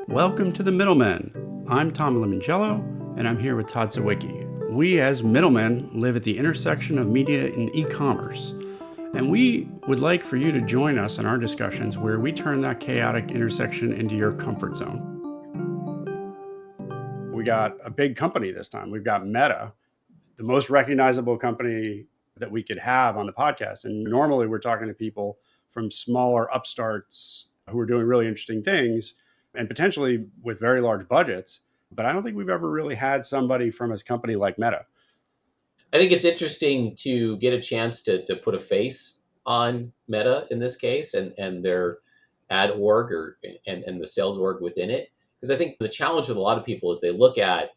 Welcome to The Middlemen. I'm Tom Limongello, and I'm here with Todd Sawicki. We, as middlemen, live at the intersection of media and e-commerce, and we would like for you to join us in our discussions where we turn that chaotic intersection into your comfort zone. We got a big company this time. We've got Meta, the most recognizable company that we could have on the podcast. And normally we're talking to people from smaller upstarts who are doing really interesting things and potentially with very large budgets. But I don't think we've ever really had somebody from a company like Meta. I think it's interesting to get a chance to put a face on Meta in this case and their ad org and the sales org within it. Because I think the challenge with a lot of people is they look at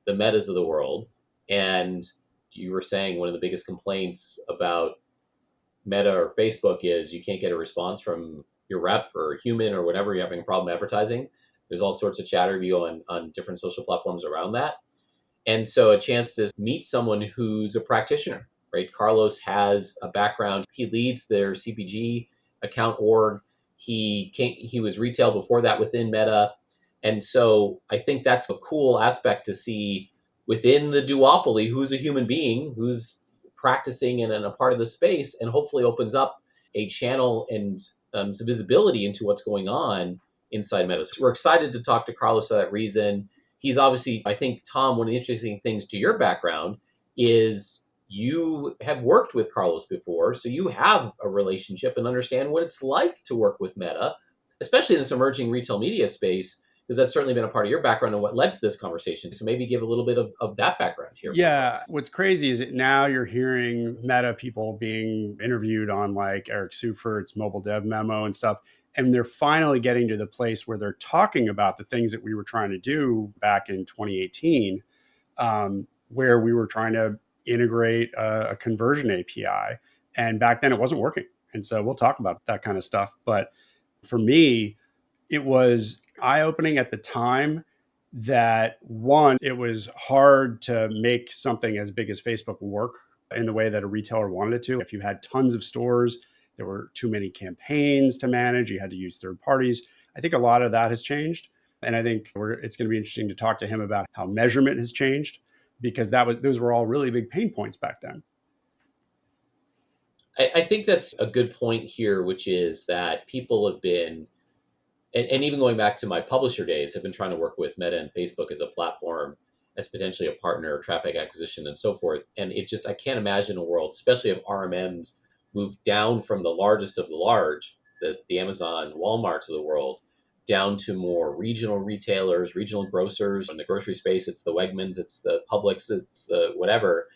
the Metas of the world, and you were saying one of the biggest complaints about Meta or Facebook is you can't get a response from your rep or human or whatever, you're having a problem advertising. There's all sorts of chatter on different social platforms around that. And so a chance to meet someone who's a practitioner, right? Carlos has a background. He leads their CPG account org. He was retail before that within Meta. And so I think that's a cool aspect to see within the duopoly who's a human being, who's practicing and a part of the space, and hopefully opens up a channel and some visibility into what's going on inside Meta. So we're excited to talk to Carlos for that reason. He's obviously, I think, Tom, one of the interesting things to your background is you have worked with Carlos before, so you have a relationship and understand what it's like to work with Meta, especially in this emerging retail media space, because that's certainly been a part of your background and what led to this conversation. So maybe give a little bit of that background here. Yeah, what's crazy is that now you're hearing Meta people being interviewed on like Eric Seufert's mobile dev memo and stuff. And they're finally getting to the place where they're talking about the things that we were trying to do back in 2018, where we were trying to integrate a conversion API. And back then it wasn't working. And so we'll talk about that kind of stuff. But for me, it was eye-opening at the time that, one, it was hard to make something as big as Facebook work in the way that a retailer wanted it to. If you had tons of stores, there were too many campaigns to manage. You had to use third parties. I think a lot of that has changed. And I think it's going to be interesting to talk to him about how measurement has changed, because those were all really big pain points back then. I think that's a good point here, which is that people have been, and even going back to my publisher days, have been trying to work with Meta and Facebook as a platform, as potentially a partner, traffic acquisition, and so forth. And I can't imagine a world, especially if RMMs move down from the largest of the large, the Amazon, Walmarts of the world, down to more regional retailers, regional grocers. In the grocery space, it's the Wegmans, it's the Publix, it's the whatever.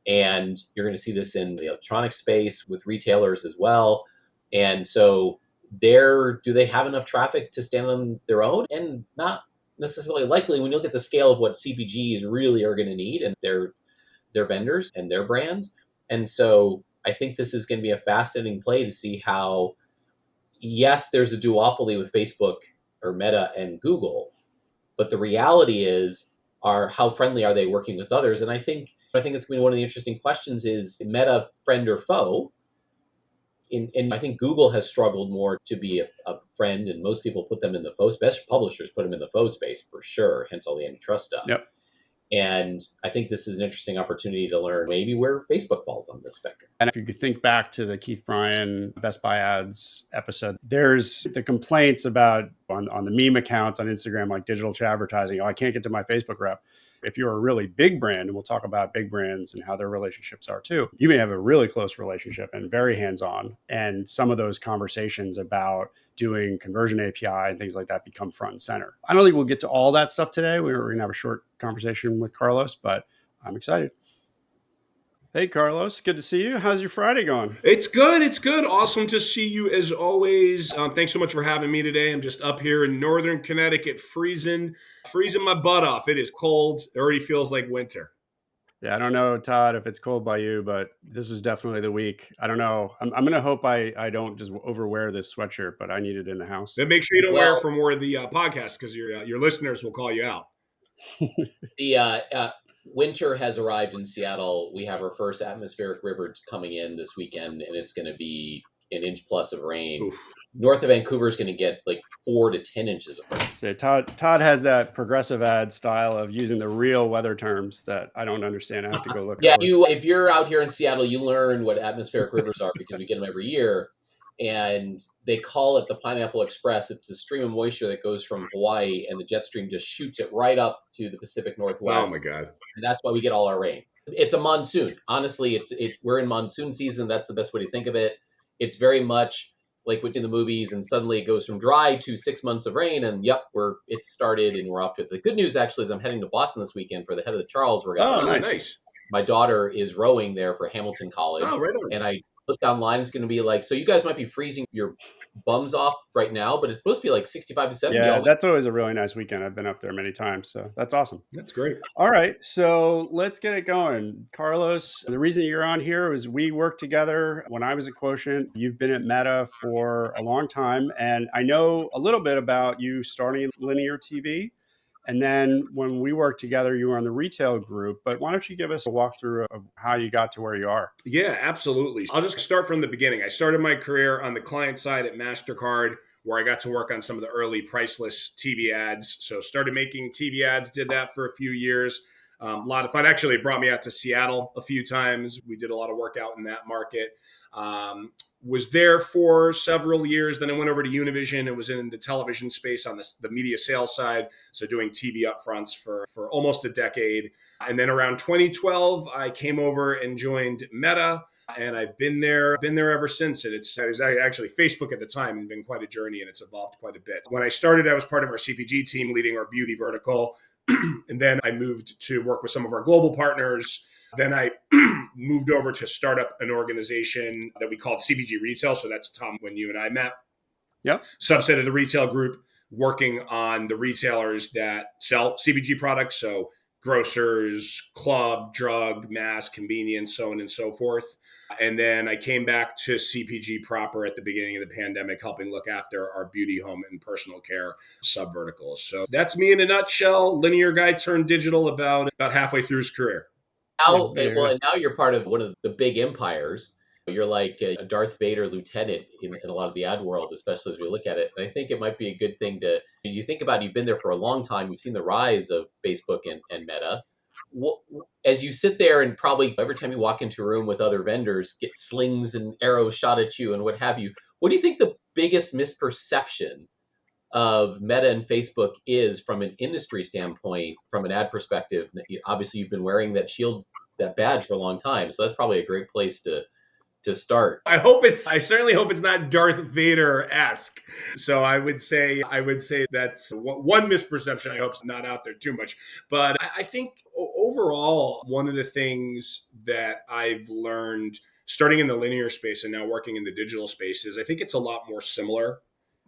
And you're going to see this in the electronic space with retailers as well. And so do they have enough traffic to stand on their own? And not necessarily likely when you look at the scale of what CPGs really are going to need and their vendors and their brands. And so I think this is going to be a fascinating play to see how, yes, there's a duopoly with Facebook or Meta and Google, but the reality is, how friendly are they working with others? And I think it's going to be one of the interesting questions is Meta friend or foe? And I think Google has struggled more to be a friend, and most people put them in the foe space. Best publishers put them in the foe space for sure, hence all the antitrust stuff. Yep. And I think this is an interesting opportunity to learn maybe where Facebook falls on this spectrum. And if you could think back to the Keith Bryan Best Buy ads episode, there's the complaints about on the meme accounts on Instagram, like digital advertising. Oh, I can't get to my Facebook rep. If you're a really big brand, and we'll talk about big brands and how their relationships are too, you may have a really close relationship and very hands-on. And some of those conversations about doing conversion API and things like that become front and center. I don't think we'll get to all that stuff today. We're going to have a short conversation with Carlos, but I'm excited. Hey, Carlos, good to see you. How's your Friday going? It's good. It's good. Awesome to see you as always. Thanks so much for having me today. I'm just up here in northern Connecticut, freezing my butt off. It is cold. It already feels like winter. Yeah, I don't know, Todd, if it's cold by you, but this was definitely the week. I don't know. I'm going to hope I don't just overwear this sweatshirt, but I need it in the house. Then make sure you don't wear it from where the podcast, because your listeners will call you out. The winter has arrived in Seattle. We have our first atmospheric river coming in this weekend, and it's going to be an inch plus of rain. Oof. North of Vancouver is going to get like 4 to 10 inches of rain. So Todd has that progressive ad style of using the real weather terms that I don't understand. I have to go look. Yeah, if you're out here in Seattle, you learn what atmospheric rivers are because we get them every year. And they call it the Pineapple Express. It's a stream of moisture that goes from Hawaii, and the jet stream just shoots it right up to the Pacific Northwest. Oh my God! And that's why we get all our rain. It's a monsoon. Honestly, we're in monsoon season. That's the best way to think of it. It's very much like in the movies, and suddenly it goes from dry to 6 months of rain, and yep, it started, and we're off to it. The good news actually is I'm heading to Boston this weekend for the Head of the Charles Regatta. Oh, nice. My daughter is rowing there for Hamilton College. Oh, right on. And I looked online, it's going to be like, so you guys might be freezing your bums off right now, but it's supposed to be like 65 to 70. Yeah, that's always a really nice weekend. I've been up there many times, so that's awesome. That's great. All right, so let's get it going. Carlos, the reason you're on here is we worked together when I was at Quotient. You've been at Meta for a long time, and I know a little bit about you starting linear TV. And then when we worked together, you were on the retail group. But why don't you give us a walkthrough of how you got to where you are? Yeah, absolutely. I'll just start from the beginning. I started my career on the client side at MasterCard, where I got to work on some of the early Priceless TV ads. So started making TV ads, did that for a few years. A lot of fun. Actually, it brought me out to Seattle a few times. We did a lot of work out in that market. Was there for several years. Then I went over to Univision and was in the television space on the media sales side. So doing TV upfronts for almost a decade. And then around 2012, I came over and joined Meta. And I've been there ever since. And it was actually Facebook at the time, and been quite a journey, and it's evolved quite a bit. When I started, I was part of our CPG team leading our beauty vertical. And then I moved to work with some of our global partners. Then I moved over to start up an organization that we called CPG Retail. So that's, Tom, when you and I met. Yep. Subset of the retail group, working on the retailers that sell CPG products. So grocers, club, drug, mass, convenience, so on and so forth. And then I came back to CPG proper at the beginning of the pandemic, helping look after our beauty, home, and personal care subverticals. So that's me in a nutshell. Linear guy turned digital about halfway through his career. Now, and now you're part of one of the big empires. You're like a Darth Vader lieutenant in a lot of the ad world, especially as we look at it. And I think it might be a good thing to, you think about it, you've been there for a long time. You've seen the rise of Facebook and Meta. As you sit there and probably every time you walk into a room with other vendors, get slings and arrows shot at you and what have you, what do you think the biggest misperception of Meta and Facebook is from an industry standpoint, from an ad perspective? Obviously, you've been wearing that shield, that badge for a long time. So that's probably a great place to start. I certainly hope it's not Darth Vader-esque. So I would say that's one misperception. I hope it's not out there too much. But I think overall, one of the things that I've learned starting in the linear space and now working in the digital space is I think it's a lot more similar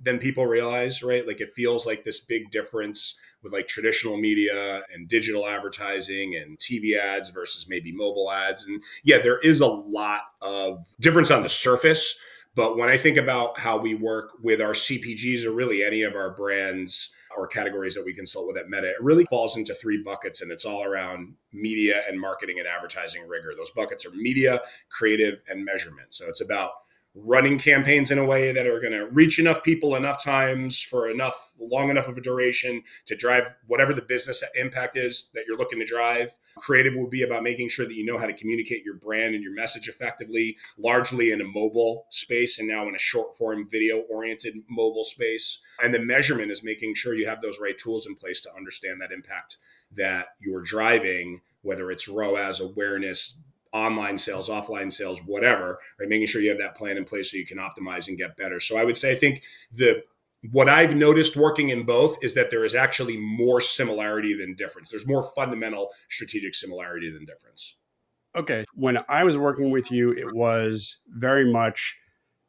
than people realize, right? Like it feels like this big difference with like traditional media and digital advertising and TV ads versus maybe mobile ads. And yeah, there is a lot of difference on the surface. But when I think about how we work with our CPGs or really any of our brands or categories that we consult with at Meta, it really falls into three buckets, and it's all around media and marketing and advertising rigor. Those buckets are media, creative, and measurement. So it's about running campaigns in a way that are going to reach enough people enough times for long enough of a duration to drive whatever the business impact is that you're looking to drive. Creative will be about making sure that you know how to communicate your brand and your message effectively, largely in a mobile space and now in a short form video oriented mobile space. And the measurement is making sure you have those right tools in place to understand that impact that you're driving, whether it's ROAS, awareness, online sales, offline sales, whatever, right? Making sure you have that plan in place so you can optimize and get better. So I would say, I think what I've noticed working in both is that there is actually more similarity than difference. There's more fundamental strategic similarity than difference. Okay. When I was working with you, it was very much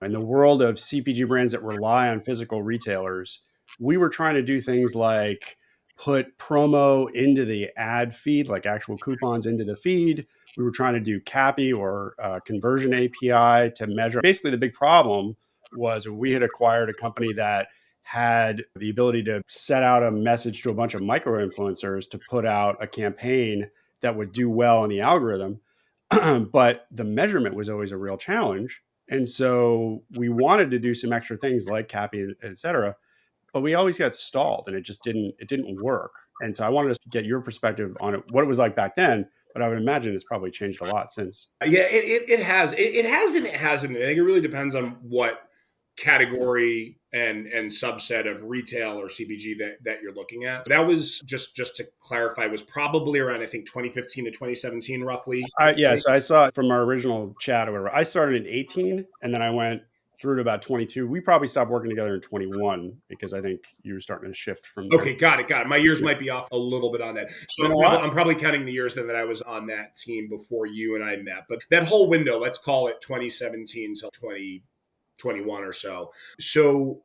in the world of CPG brands that rely on physical retailers. We were trying to do things like put promo into the ad feed, like actual coupons into the feed. We were trying to do CAPI or conversion API to measure. Basically, the big problem was we had acquired a company that had the ability to set out a message to a bunch of micro influencers to put out a campaign that would do well in the algorithm. But the measurement was always a real challenge. And so we wanted to do some extra things like Cappy, et cetera, but we always got stalled and it didn't work. And so I wanted to get your perspective on it, what it was like back then, but I would imagine it's probably changed a lot since. Yeah, it has. It has and it hasn't. I think it really depends on what category and subset of retail or CPG that you're looking at. That was just to clarify, was probably around, I think, 2015 to 2017, roughly. Yeah, so I saw it from our original chat or whatever. I started in 18 and then I went through to about 22. We probably stopped working together in 21 because I think you were starting to shift from there. Okay, got it. My years might be off a little bit on that. So I'm probably counting the years that I was on that team before you and I met. But that whole window, let's call it 2017 till 2021 or so. So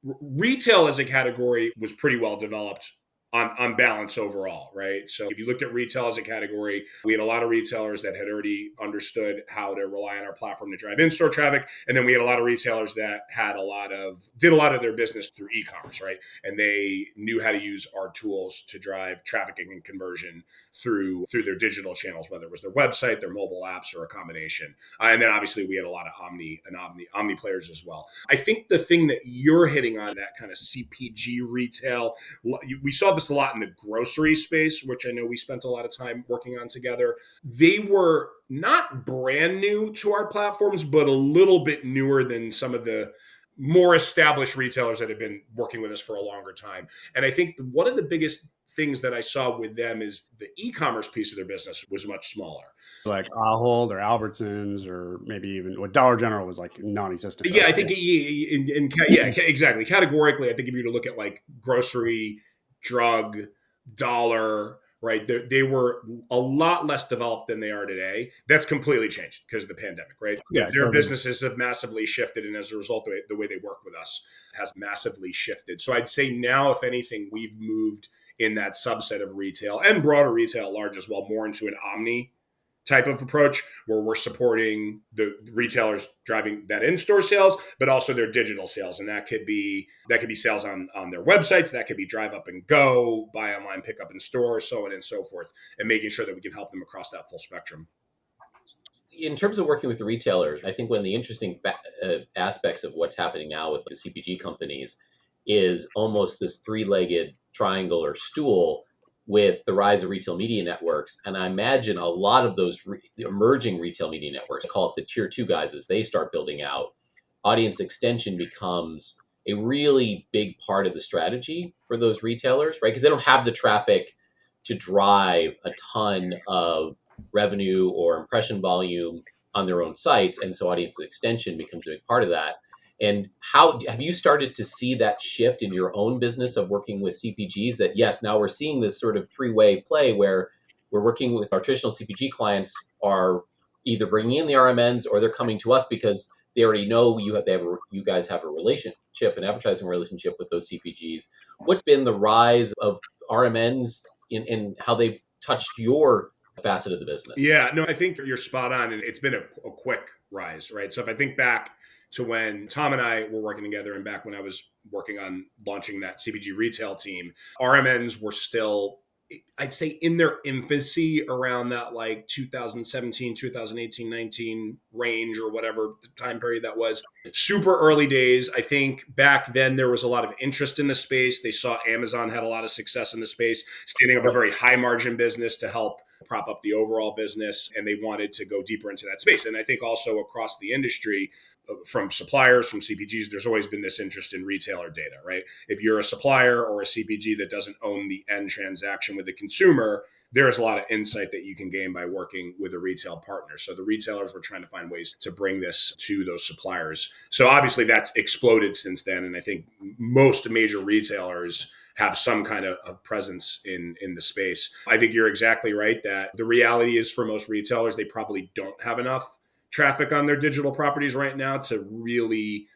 retail as a category was pretty well developed on balance overall, right? So if you looked at retail as a category, we had a lot of retailers that had already understood how to rely on our platform to drive in-store traffic. And then we had a lot of retailers that did a lot of their business through e-commerce, right? And they knew how to use our tools to drive trafficking and conversion through their digital channels, whether it was their website, their mobile apps, or a combination. And then obviously we had a lot of omni players as well. I think the thing that you're hitting on, that kind of CPG retail, we saw this a lot in the grocery space, which I know we spent a lot of time working on together. They were not brand new to our platforms, but a little bit newer than some of the more established retailers that have been working with us for a longer time. And I think one of the biggest things that I saw with them is the e-commerce piece of their business was much smaller. Like Ahold or Albertsons or maybe even what Dollar General was like non-existent. Yeah, I think exactly. Categorically, I think if you were to look at like grocery, drug, dollar, right, they were a lot less developed than they are today. That's completely changed because of the pandemic, right? Yeah, their businesses have massively shifted, and as a result, the way they work with us has massively shifted. So I'd say now, if anything, we've moved in that subset of retail and broader retail at large as well, more into an omni type of approach where we're supporting the retailers driving that in-store sales, but also their digital sales. And that could be sales on their websites. That could be drive up and go, buy online, pick up in store, so on and so forth, and making sure that we can help them across that full spectrum. In terms of working with the retailers, I think one of the interesting aspects of what's happening now with the CPG companies is almost this three-legged triangle or stool with the rise of retail media networks. And I imagine a lot of those emerging retail media networks, I call it the tier 2 guys, as they start building out, audience extension becomes a really big part of the strategy for those retailers, right? Because they don't have the traffic to drive a ton of revenue or impression volume on their own sites. And so audience extension becomes a big part of that. And how have you started to see that shift in your own business of working with CPGs, that yes, now we're seeing this sort of three-way play where we're working with our traditional CPG clients are either bringing in the RMNs or they're coming to us because they already know you guys have a relationship, an advertising relationship with those CPGs. What's been the rise of RMNs in how they've touched your facet of the business? Yeah, no, I think you're spot on. And it's been a quick rise, right? So if I think back to when Tom and I were working together and back when I was working on launching that CPG retail team, RMNs were still, I'd say, in their infancy around that like 2017, 2018, 19 range or whatever time period that was. Super early days. I think back then there was a lot of interest in the space. They saw Amazon had a lot of success in the space, standing up a very high margin business to help prop up the overall business. And they wanted to go deeper into that space. And I think also across the industry, from suppliers, from CPGs, there's always been this interest in retailer data, right? If you're a supplier or a CPG that doesn't own the end transaction with the consumer, there's a lot of insight that you can gain by working with a retail partner. So the retailers were trying to find ways to bring this to those suppliers. So obviously that's exploded since then. And I think most major retailers have some kind of presence in the space. I think you're exactly right that the reality is for most retailers, they probably don't have enough traffic on their digital properties right now to really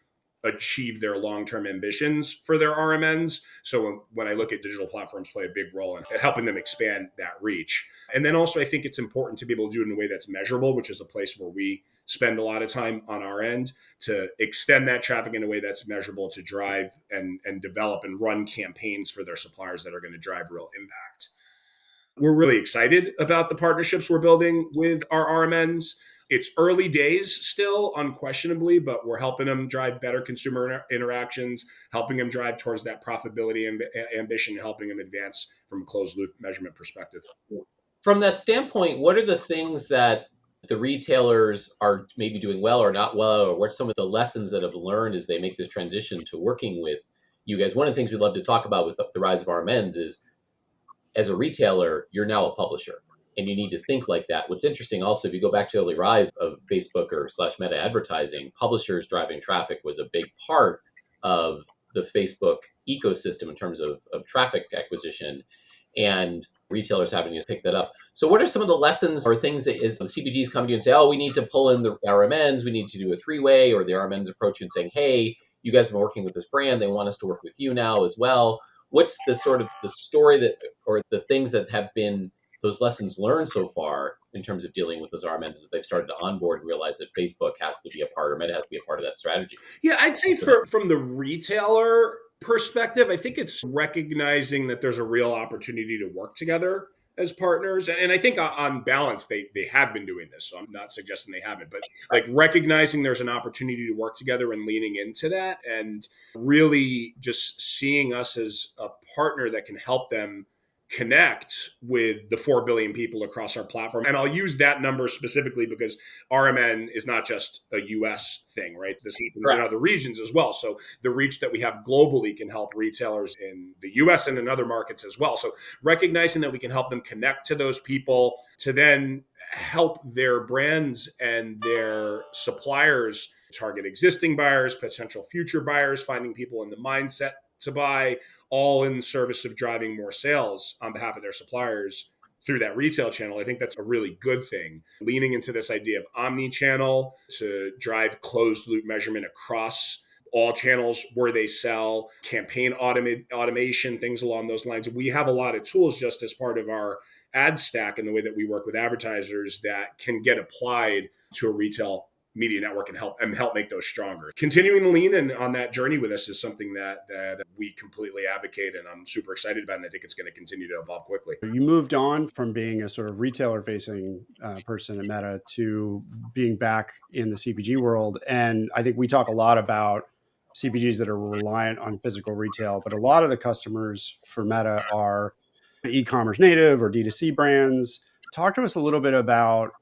achieve their long-term ambitions for their RMNs. So when I look at digital platforms play a big role in helping them expand that reach. And then also I think it's important to be able to do it in a way that's measurable, which is a place where we spend a lot of time on our end to extend that traffic in a way that's measurable to drive and develop and run campaigns for their suppliers that are going to drive real impact. We're really excited about the partnerships we're building with our RMNs. It's early days still, unquestionably, but we're helping them drive better consumer interactions, helping them drive towards that profitability and ambition, helping them advance from a closed loop measurement perspective. From that standpoint, what are the things that the retailers are maybe doing well or not well, or what's some of the lessons that have learned as they make this transition to working with you guys? One of the things we love to talk about with the rise of RMNs is, as a retailer, you're now a publisher, and you need to think like that. What's interesting also, if you go back to the early rise of Facebook or slash meta advertising, publishers driving traffic was a big part of the Facebook ecosystem in terms of traffic acquisition, and retailers having to pick that up. So what are some of the lessons or things that is the CPGs come to you and say, oh, we need to pull in the RMNs, we need to do a three-way, or the RMNs approach you and saying, hey, you guys have been working with this brand, they want us to work with you now as well. What's the sort of the story that, or the things that have been those lessons learned so far in terms of dealing with those RMNs that they've started to onboard and realize that Facebook has to be a part, or Meta has to be a part of that strategy? Yeah, I'd say from the retailer perspective, I think it's recognizing that there's a real opportunity to work together as partners. And I think on balance, they have been doing this. So I'm not suggesting they haven't, but like recognizing there's an opportunity to work together and leaning into that, and really just seeing us as a partner that can help them connect with the 4 billion people across our platform. And I'll use that number specifically because RMN is not just a US thing, right? This happens in other regions as well. So the reach that we have globally can help retailers in the US and in other markets as well. So recognizing that we can help them connect to those people to then help their brands and their suppliers target existing buyers, potential future buyers, finding people in the mindset to buy, all in service of driving more sales on behalf of their suppliers through that retail channel. I think that's a really good thing. Leaning into this idea of omni-channel to drive closed loop measurement across all channels where they sell, campaign automation, things along those lines. We have a lot of tools just as part of our ad stack and the way that we work with advertisers that can get applied to a retail media network and help make those stronger. Continuing to lean in on that journey with us is something that we completely advocate, and I'm super excited about, and I think it's going to continue to evolve quickly. You moved on from being a sort of retailer-facing person at Meta to being back in the CPG world, and I think we talk a lot about CPGs that are reliant on physical retail, but a lot of the customers for Meta are e-commerce native or D2C brands. Talk to us a little bit about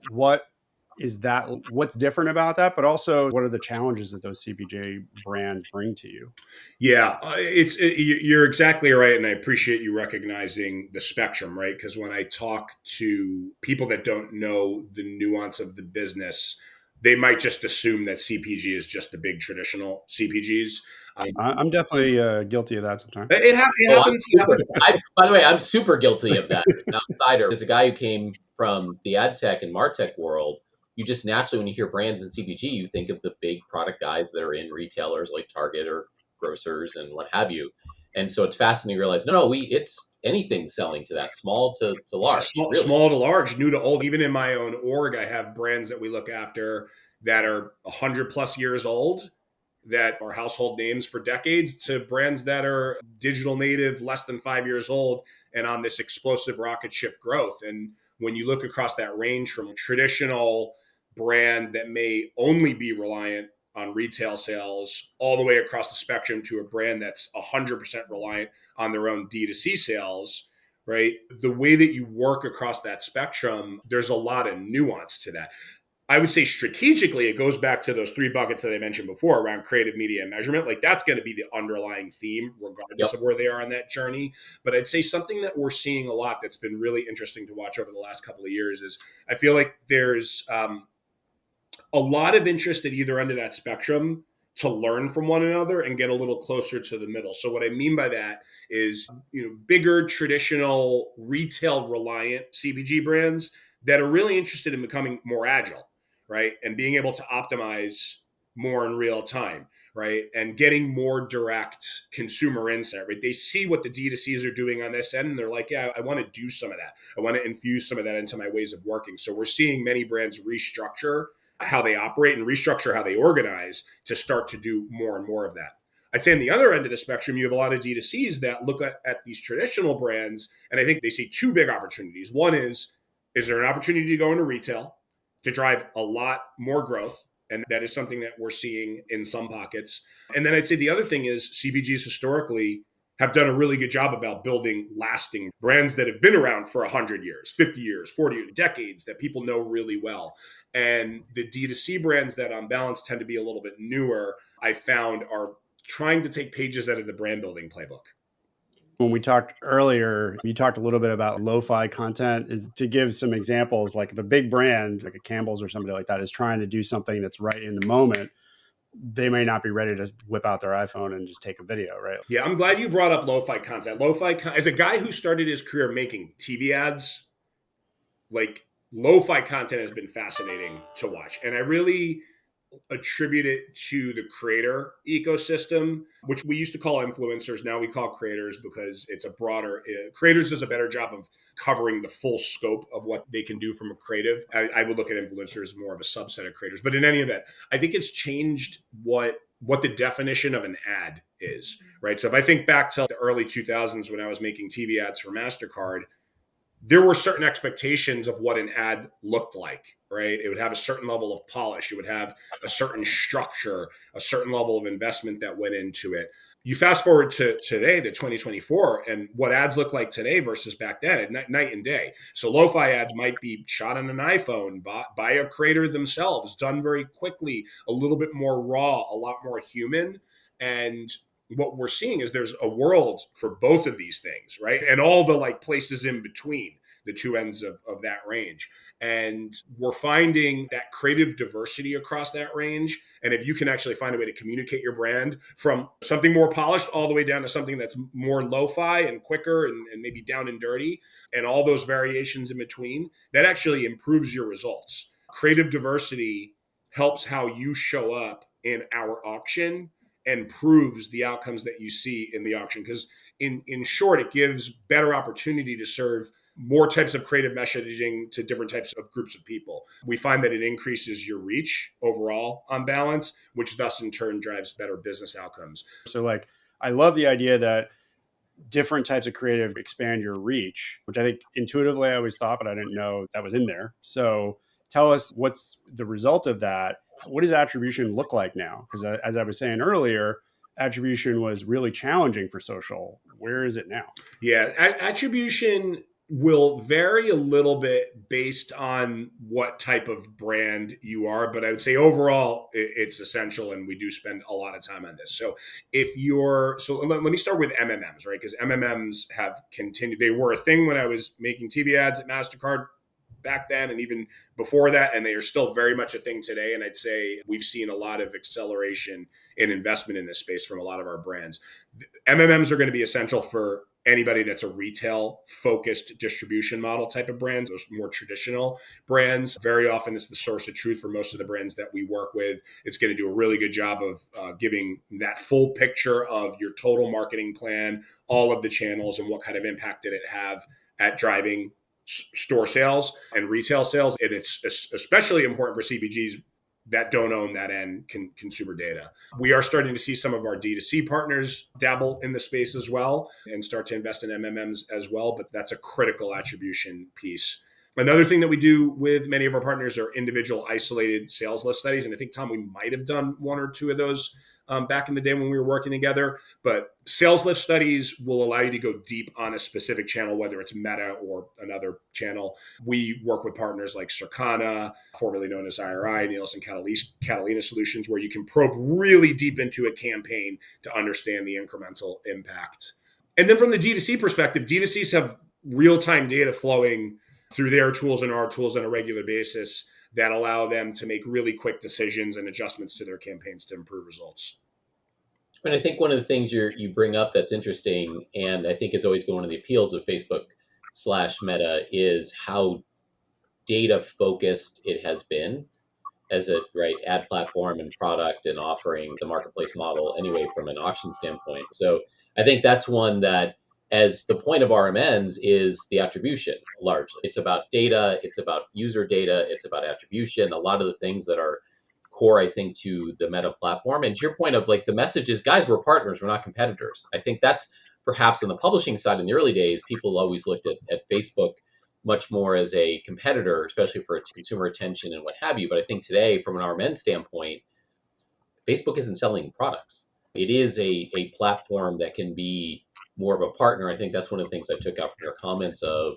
what's different about that, but also what are the challenges that those CPG brands bring to you? Yeah, you're exactly right. And I appreciate you recognizing the spectrum, right? Because when I talk to people that don't know the nuance of the business, they might just assume that CPG is just the big traditional CPGs. I'm definitely guilty of that sometimes. It happens. By the way, I'm super guilty of that. An outsider, as a guy who came from the ad tech and MarTech world, you just naturally, when you hear brands in CPG, you think of the big product guys that are in retailers like Target or grocers and what have you. And so it's fascinating to realize, it's anything selling to that, small to large. Small to large, new to old. Even in my own org, I have brands that we look after that are 100 plus years old, that are household names for decades, to brands that are digital native, less than 5 years old, and on this explosive rocket ship growth. And when you look across that range from a traditional brand that may only be reliant on retail sales all the way across the spectrum to a brand that's 100% reliant on their own D2C sales, right? The way that you work across that spectrum, there's a lot of nuance to that. I would say strategically, it goes back to those 3 buckets that I mentioned before around creative media and measurement. Like that's going to be the underlying theme, regardless of where they are on that journey. But I'd say something that we're seeing a lot that's been really interesting to watch over the last couple of years is I feel like there's a lot of interest at either end of that spectrum to learn from one another and get a little closer to the middle. So what I mean by that is, bigger traditional retail reliant CPG brands that are really interested in becoming more agile, right? And being able to optimize more in real time, right? And getting more direct consumer insight, right? They see what the D2Cs are doing on this end and they're like, yeah, I want to do some of that. I want to infuse some of that into my ways of working. So we're seeing many brands restructure how they operate and restructure how they organize to start to do more and more of that. I'd say on the other end of the spectrum, you have a lot of D2Cs that look at these traditional brands, and I think they see 2 big opportunities. One is there an opportunity to go into retail? to drive a lot more growth. And that is something that we're seeing in some pockets. And then I'd say the other thing is CPGs historically have done a really good job about building lasting brands that have been around for 100 years, 50 years, 40 years, decades, that people know really well. And the D2C brands that on balance tend to be a little bit newer, I found are trying to take pages out of the brand building playbook. When we talked earlier, you talked a little bit about lo-fi content. Is to give some examples, like if a big brand like a Campbell's or somebody like that is trying to do something that's right in the moment, they may not be ready to whip out their iPhone and just take a video, right? Yeah, I'm glad you brought up lo-fi content. As a guy who started his career making TV ads, like lo-fi content has been fascinating to watch. And I really attribute it to the creator ecosystem, which we used to call influencers. Now we call creators because it's a broader, creators does a better job of covering the full scope of what they can do from a creative. I would look at influencers as more of a subset of creators. But in any event, I think it's changed what the definition of an ad is, right? So if I think back to the early 2000s when I was making TV ads for MasterCard, there were certain expectations of what an ad looked like, right? It would have a certain level of polish. It would have a certain structure, a certain level of investment that went into it. You fast forward to today, to 2024, and what ads look like today versus back then, night and day. So lo-fi ads might be shot on an iPhone by a creator themselves, done very quickly, a little bit more raw, a lot more human. And what we're seeing is there's a world for both of these things, right? And all the like places in between the two ends of that range. And we're finding that creative diversity across that range. And if you can actually find a way to communicate your brand from something more polished all the way down to something that's more lo-fi and quicker and maybe down and dirty, and all those variations in between, that actually improves your results. Creative diversity helps how you show up in our auction and proves the outcomes that you see in the auction. Because in short, it gives better opportunity to serve more types of creative messaging to different types of groups of people. We find that it increases your reach overall on balance, which thus in turn drives better business outcomes. So like, I love the idea that different types of creative expand your reach, which I think intuitively I always thought, but I didn't know that was in there. So tell us what's the result of that. What does attribution look like now? Because as I was saying earlier, attribution was really challenging for social. Where is it now? Yeah, attribution will vary a little bit based on what type of brand you are, but I would say overall it's essential, and we do spend a lot of time on this. So let me start with MMMs, right? Because MMMs have continued. They were a thing when I was making TV ads at MasterCard back then and even before that, and they are still very much a thing today. And I'd say we've seen a lot of acceleration in investment in this space from a lot of our brands. MMMs are going to be essential for anybody that's a retail focused distribution model type of brands, those more traditional brands. Very often it's the source of truth for most of the brands that we work with. It's going to do a really good job of giving that full picture of your total marketing plan, all of the channels, and what kind of impact did it have at driving store sales and retail sales. And it's especially important for CPGs that don't own that end consumer data. We are starting to see some of our D2C partners dabble in the space as well and start to invest in MMMs as well, but that's a critical attribution piece. Another thing that we do with many of our partners are individual isolated sales lift studies. And I think, Tom, we might have done one or two of those back in the day when we were working together. But sales lift studies will allow you to go deep on a specific channel, whether it's Meta or another channel. We work with partners like Circana, formerly known as IRI, Nielsen Catalina Solutions, where you can probe really deep into a campaign to understand the incremental impact. And then from the D2C perspective, D2Cs have real-time data flowing through their tools and our tools on a regular basis that allow them to make really quick decisions and adjustments to their campaigns to improve results. And I think one of the things you bring up that's interesting, and I think has always been one of the appeals of Facebook/Meta, is how data focused it has been as a ad platform and product and offering the marketplace model anyway from an auction standpoint. So I think that's one that, as the point of RMNs, is the attribution largely. It's about data, it's about user data, it's about attribution, a lot of the things that are core, I think, to the Meta platform. And to your point of the message is, guys, we're partners, we're not competitors. I think that's perhaps on the publishing side in the early days, people always looked at Facebook much more as a competitor, especially for consumer attention and what have you. But I think today, from an RMN standpoint, Facebook isn't selling products. It is a platform that can be more of a partner. I think that's one of the things I took out from your comments of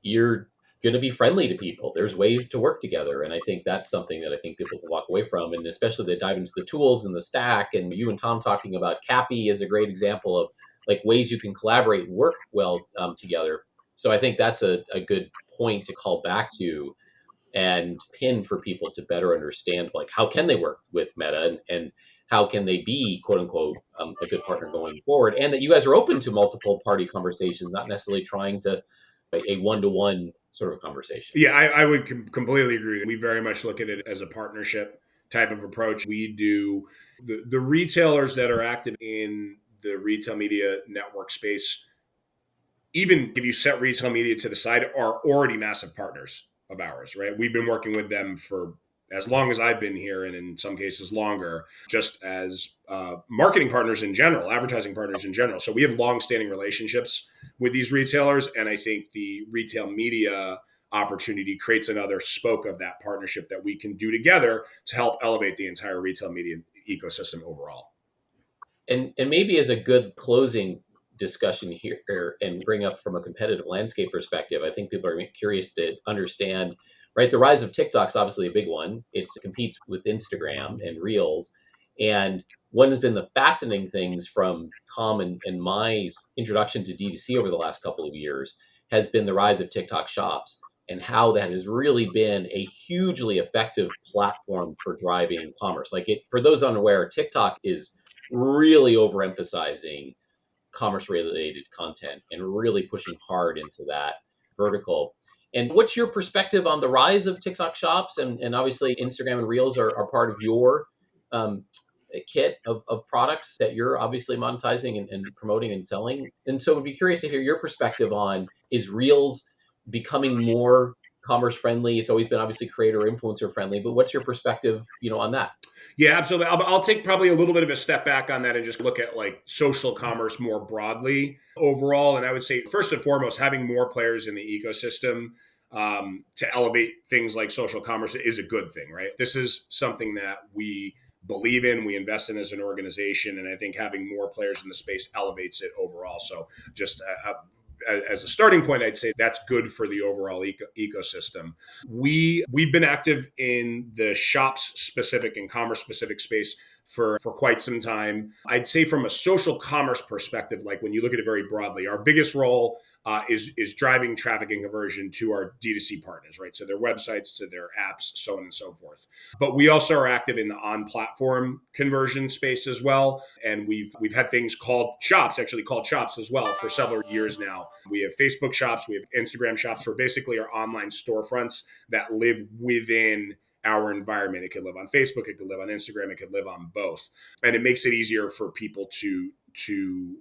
you're going to be friendly to people. There's ways to work together. And I think that's something that I think people can walk away from. And especially they dive into the tools and the stack. And you and Tom talking about Cappy is a great example of like ways you can collaborate and work well together. So I think that's a good point to call back to and pin for people to better understand like how can they work with Meta and how can they be quote unquote a good partner going forward, and that you guys are open to multiple party conversations, not necessarily trying to a one-to-one sort of conversation. Yeah, I would completely agree. We very much look at it as a partnership type of approach. We do the retailers that are active in the retail media network space, even if you set retail media to the side, are already massive partners of ours, right? We've been working with them for as long as I've been here, and in some cases longer, just as marketing partners in general, advertising partners in general. So we have long-standing relationships with these retailers, and I think the retail media opportunity creates another spoke of that partnership that we can do together to help elevate the entire retail media ecosystem overall. And maybe as a good closing discussion here and bring up from a competitive landscape perspective, I think people are curious to understand, right? The rise of TikTok's obviously a big one. It competes with Instagram and Reels. And one has been the fascinating things from Tom and my introduction to D2C over the last couple of years has been the rise of TikTok shops and how that has really been a hugely effective platform for driving commerce. Like for those unaware, TikTok is really overemphasizing commerce related content and really pushing hard into that vertical. And what's your perspective on the rise of TikTok shops? And obviously Instagram and Reels are part of your kit of products that you're obviously monetizing and promoting and selling. And so I'd be curious to hear your perspective on, is Reels becoming more commerce friendly? It's always been obviously creator influencer friendly, but what's your perspective, on that? Yeah, absolutely. I'll take probably a little bit of a step back on that and just look at like social commerce more broadly overall. And I would say first and foremost, having more players in the ecosystem to elevate things like social commerce is a good thing, right? This is something that we believe in, we invest in as an organization, and I think having more players in the space elevates it overall. So just as a starting point, I'd say that's good for the overall ecosystem. We've been active in the shops specific and commerce specific space for quite some time. I'd say from a social commerce perspective, like when you look at it very broadly, our biggest role is driving traffic and conversion to our D2C partners, right? So their websites, to their apps, so on and so forth. But we also are active in the on-platform conversion space as well. And we've had things called shops as well for several years now. We have Facebook shops, we have Instagram shops, where basically are online storefronts that live within our environment. It could live on Facebook, it could live on Instagram, it could live on both. And it makes it easier for people to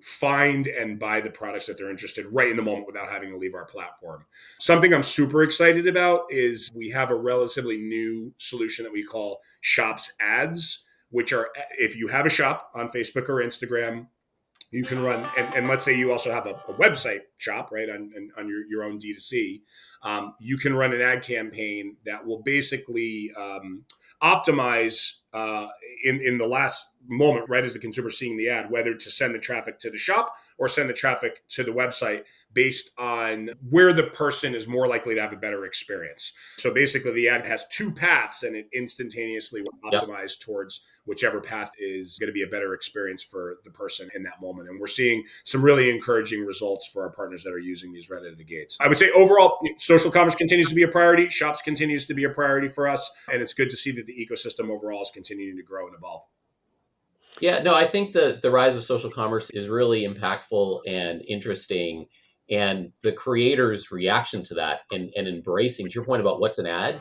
find and buy the products that they're interested right in the moment without having to leave our platform. Something I'm super excited about is we have a relatively new solution that we call Shops Ads, which are, if you have a shop on Facebook or Instagram, you can run, and let's say you also have a website shop, right, on your own D2C, you can run an ad campaign that will basically optimize in the last moment, right as the consumer's seeing the ad, whether to send the traffic to the shop or send the traffic to the website based on where the person is more likely to have a better experience. So basically the ad has two paths and it instantaneously will optimize towards whichever path is going to be a better experience for the person in that moment. And we're seeing some really encouraging results for our partners that are using these right out of the gates. I would say overall, social commerce continues to be a priority. Shops continues to be a priority for us. And it's good to see that the ecosystem overall is continuing to grow and evolve. Yeah, no, I think the rise of social commerce is really impactful and interesting. And the creators' reaction to that and embracing, to your point about what's an ad,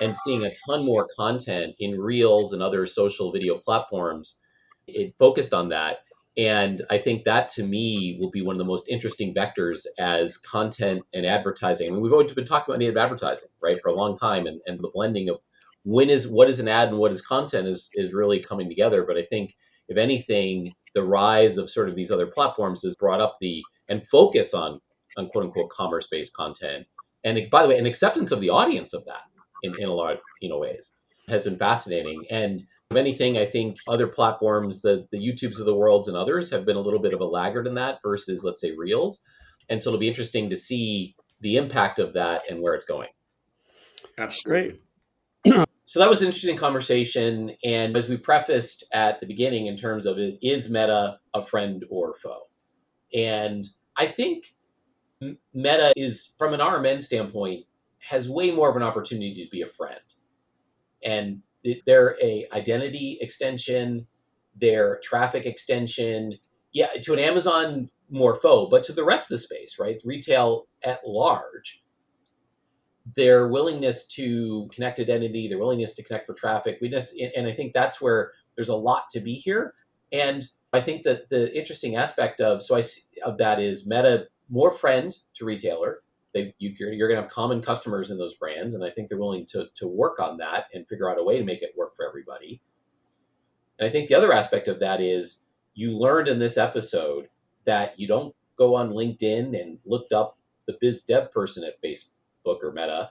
and seeing a ton more content in Reels and other social video platforms, it focused on that. And I think that to me will be one of the most interesting vectors as content and advertising. I mean, we've always been talking about native advertising, right, for a long time, and the blending of what is an ad and what is content is really coming together. But I think if anything, the rise of sort of these other platforms has brought up and focus on quote unquote commerce based content And by the way, an acceptance of the audience of that in a lot of ways has been fascinating. And if anything, I think other platforms, the YouTubes of the worlds and others have been a little bit of a laggard in that versus, let's say, Reels. And so it'll be interesting to see the impact of that and where it's going. Absolutely. Great. So that was an interesting conversation. And as we prefaced at the beginning in terms of is Meta a friend or foe? And I think Meta is, from an RMN standpoint, has way more of an opportunity to be a friend. And they're a identity extension, their traffic extension, yeah, to an Amazon more foe, but to the rest of the space, right? Retail at large, their willingness to connect identity, their willingness to connect for traffic, and I think that's where there's a lot to be here. And I think that the interesting aspect of that is Meta more friend to retailer. You're going to have common customers in those brands, and I think they're willing to work on that and figure out a way to make it work for everybody. And I think the other aspect of that is you learned in this episode that you don't go on LinkedIn and looked up the biz dev person at Facebook or Meta.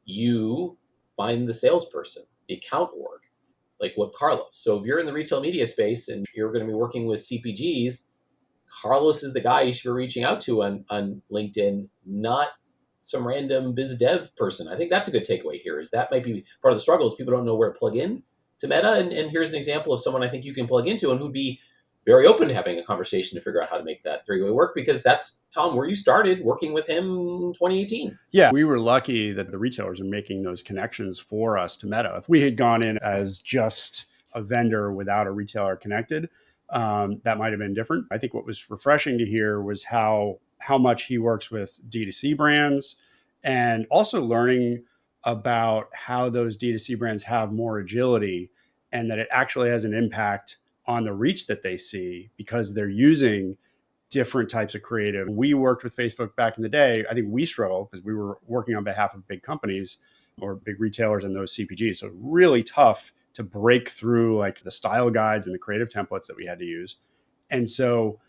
You find the salesperson, the account org, like what Carlos. So if you're in the retail media space and you're going to be working with CPGs, Carlos is the guy you should be reaching out to on LinkedIn, not some random biz dev person. I think that's a good takeaway here, is that might be part of the struggle is people don't know where to plug in to Meta. And here's an example of someone I think you can plug into and who'd be very open to having a conversation to figure out how to make that three-way work, because that's, Tom, where you started working with him in 2018. Yeah, we were lucky that the retailers are making those connections for us to Meta. If we had gone in as just a vendor without a retailer connected, that might have been different. I think what was refreshing to hear was how much he works with D2C brands, and also learning about how those D2C brands have more agility and that it actually has an impact on the reach that they see because they're using different types of creative. We worked with Facebook back in the day. I think we struggled because we were working on behalf of big companies or big retailers and those CPGs. So really tough to break through like the style guides and the creative templates that we had to use. And so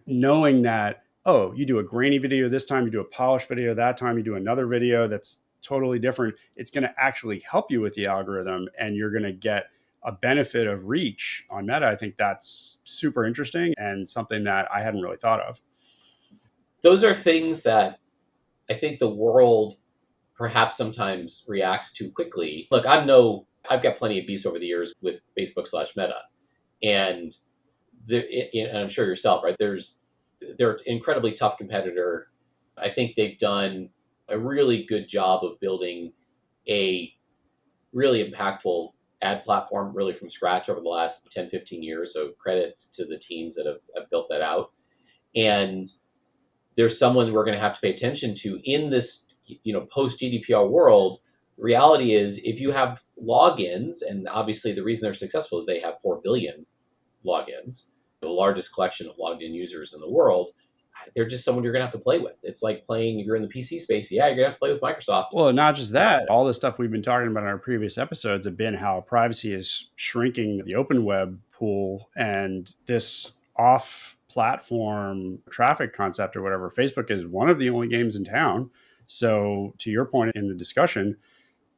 knowing that, oh, you do a grainy video this time, you do a polished video that time, you do another video that's totally different, it's going to actually help you with the algorithm and you're going to get a benefit of reach on Meta. I think that's super interesting and something that I hadn't really thought of. Those are things that I think the world perhaps sometimes reacts too quickly. Look, I've got plenty of beefs over the years with Facebook/Meta, and I'm sure yourself, right? They're an incredibly tough competitor. I think they've done a really good job of building a really impactful ad platform really from scratch over the last 10, 15 years. So credits to the teams that have built that out. And there's someone we're going to have to pay attention to in this, post GDPR world. The reality is if you have logins, and obviously the reason they're successful is they have 4 billion logins, the largest collection of logged in users in the world. They're just someone you're going to have to play with. It's like playing, you're in the PC space. Yeah, you're going to have to play with Microsoft. Well, not just that, all the stuff we've been talking about in our previous episodes have been how privacy is shrinking the open web pool, and this off-platform traffic concept or whatever. Facebook is one of the only games in town. So to your point in the discussion,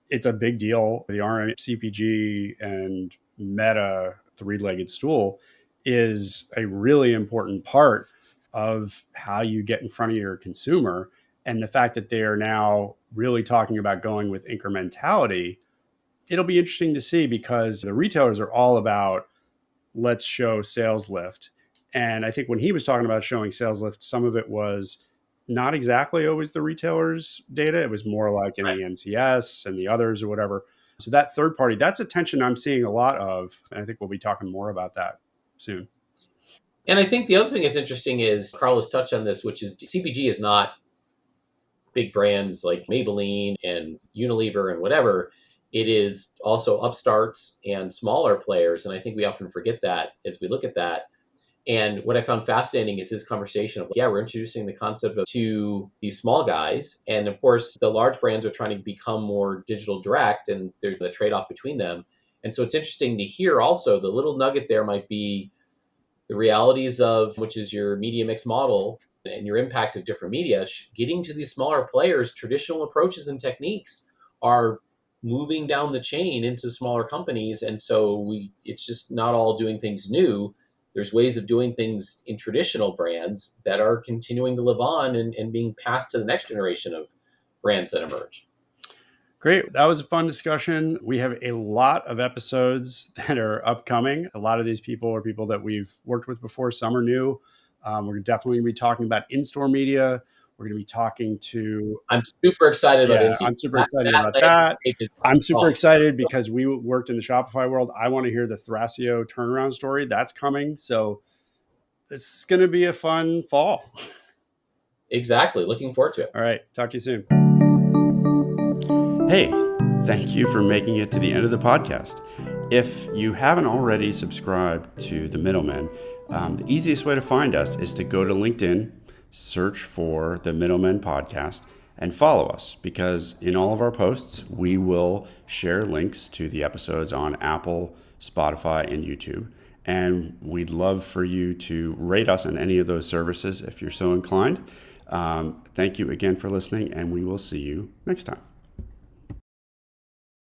it's a big deal. The RM, CPG, and Meta three-legged stool is a really important part of how you get in front of your consumer. And the fact that they are now really talking about going with incrementality, it'll be interesting to see because the retailers are all about let's show sales lift. And I think when he was talking about showing sales lift, some of it was not exactly always the retailer's data. It was more like in the NCS and the others or whatever. So that third party, that's a tension I'm seeing a lot of. And I think we'll be talking more about that soon. And I think the other thing that's interesting is Carlos touched on this, which is CPG is not big brands like Maybelline and Unilever and whatever. It is also upstarts and smaller players. And I think we often forget that as we look at that. And what I found fascinating is this conversation of, we're introducing the concept to these small guys. And of course, the large brands are trying to become more digital direct, and there's the trade-off between them. And so it's interesting to hear also the little nugget there might be, the realities of, which is your media mix model and your impact of different media, getting to these smaller players, traditional approaches and techniques are moving down the chain into smaller companies. And so it's just not all doing things new. There's ways of doing things in traditional brands that are continuing to live on and being passed to the next generation of brands that emerge. Great. That was a fun discussion. We have a lot of episodes that are upcoming. A lot of these people are people that we've worked with before. Some are new. We're definitely going to be talking about in-store media. We're going to be talking to... I'm super excited about I'm super excited about that. I'm super excited because we worked in the Shopify world. I want to hear the Thrasio turnaround story. That's coming. So this is going to be a fun fall. Exactly. Looking forward to it. All right. Talk to you soon. Hey, thank you for making it to the end of the podcast. If you haven't already subscribed to The Middlemen, the easiest way to find us is to go to LinkedIn, search for The Middlemen Podcast, and follow us, because in all of our posts, we will share links to the episodes on Apple, Spotify, and YouTube. And we'd love for you to rate us on any of those services if you're so inclined. Thank you again for listening, and we will see you next time.